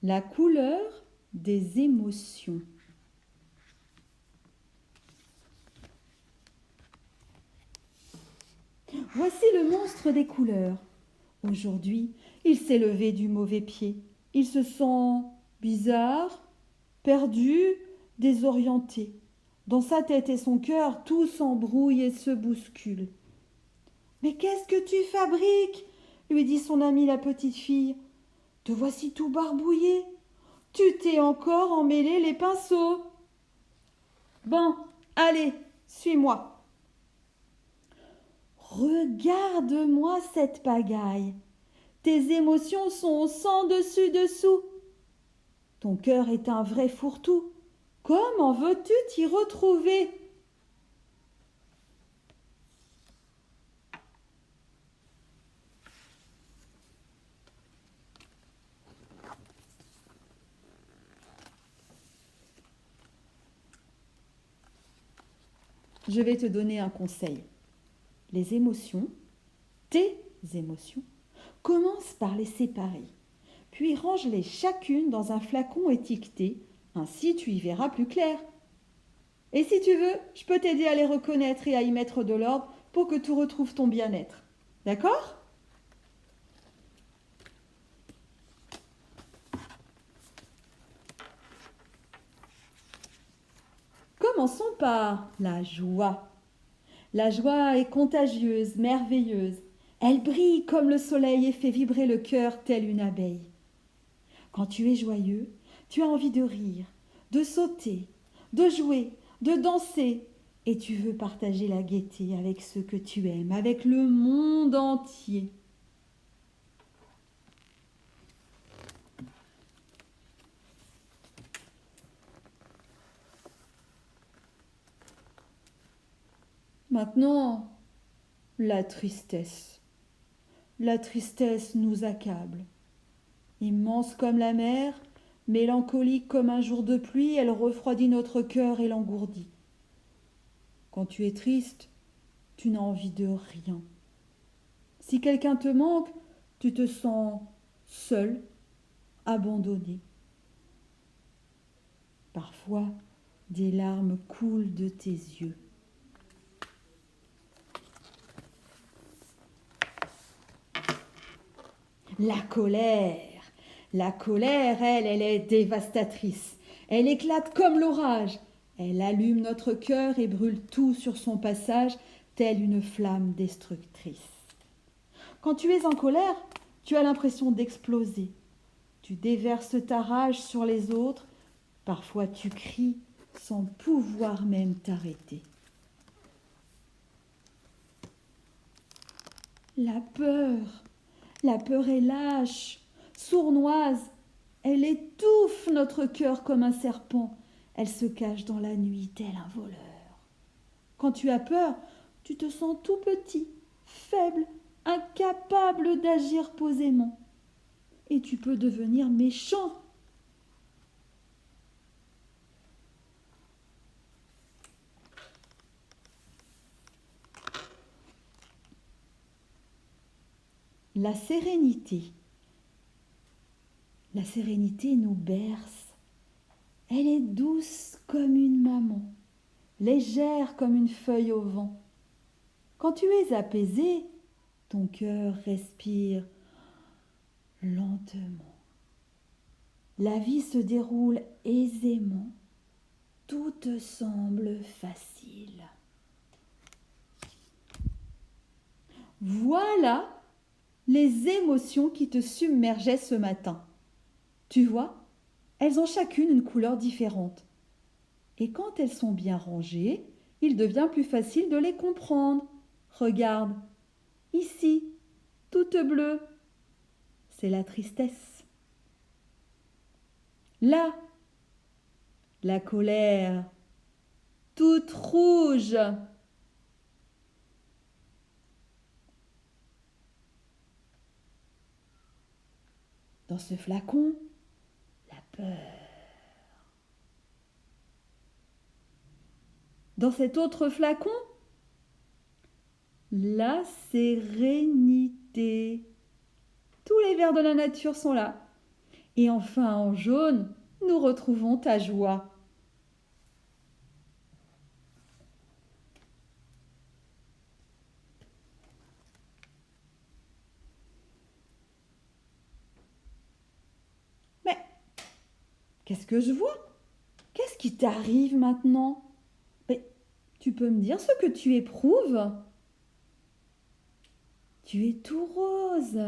La couleur des émotions. Voici le monstre des couleurs. Aujourd'hui, il s'est levé du mauvais pied. Il se sent bizarre, perdu, désorienté. Dans sa tête et son cœur, tout s'embrouille et se bouscule. « Mais qu'est-ce que tu fabriques ?» lui dit son amie la petite fille. « Te voici tout barbouillé. Tu t'es encore emmêlé les pinceaux. »« Bon, allez, suis-moi. »« Regarde-moi cette pagaille. Tes émotions sont sans dessus-dessous. Ton cœur est un vrai fourre-tout. Comment veux-tu t'y retrouver ?» Je vais te donner un conseil. Les émotions, tes émotions, commence par les séparer, puis range-les chacune dans un flacon étiqueté, ainsi tu y verras plus clair. Et si tu veux, je peux t'aider à les reconnaître et à y mettre de l'ordre pour que tu retrouves ton bien-être. D'accord ? Commençons par la joie. La joie est contagieuse, merveilleuse. Elle brille comme le soleil et fait vibrer le cœur tel une abeille. Quand tu es joyeux, tu as envie de rire, de sauter, de jouer, de danser, et tu veux partager la gaieté avec ceux que tu aimes, avec le monde entier. Maintenant, la tristesse. La tristesse nous accable. Immense comme la mer, mélancolique comme un jour de pluie, elle refroidit notre cœur et l'engourdit. Quand tu es triste, tu n'as envie de rien. Si quelqu'un te manque, tu te sens seul, abandonné. Parfois, des larmes coulent de tes yeux. La colère, elle est dévastatrice. Elle éclate comme l'orage. Elle allume notre cœur et brûle tout sur son passage, telle une flamme destructrice. Quand tu es en colère, tu as l'impression d'exploser. Tu déverses ta rage sur les autres. Parfois tu cries sans pouvoir même t'arrêter. La peur est lâche, sournoise. Elle étouffe notre cœur comme un serpent. Elle se cache dans la nuit tel un voleur. Quand tu as peur, tu te sens tout petit, faible, incapable d'agir posément. Et tu peux devenir méchant. La sérénité. La sérénité nous berce. Elle est douce comme une maman, légère comme une feuille au vent. Quand tu es apaisé, ton cœur respire lentement. La vie se déroule aisément. Tout te semble facile. Voilà les émotions qui te submergeaient ce matin. Tu vois, elles ont chacune une couleur différente. Et quand elles sont bien rangées, il devient plus facile de les comprendre. Regarde, ici, toute bleue, c'est la tristesse. Là, la colère, toute rouge. Dans ce flacon, la peur. Dans cet autre flacon, la sérénité. Tous les vers de la nature sont là. Et enfin en jaune, nous retrouvons ta joie. Mais qu'est-ce que je vois? Qu'est-ce qui t'arrive maintenant? Mais tu peux me dire ce que tu éprouves? Tu es tout rose.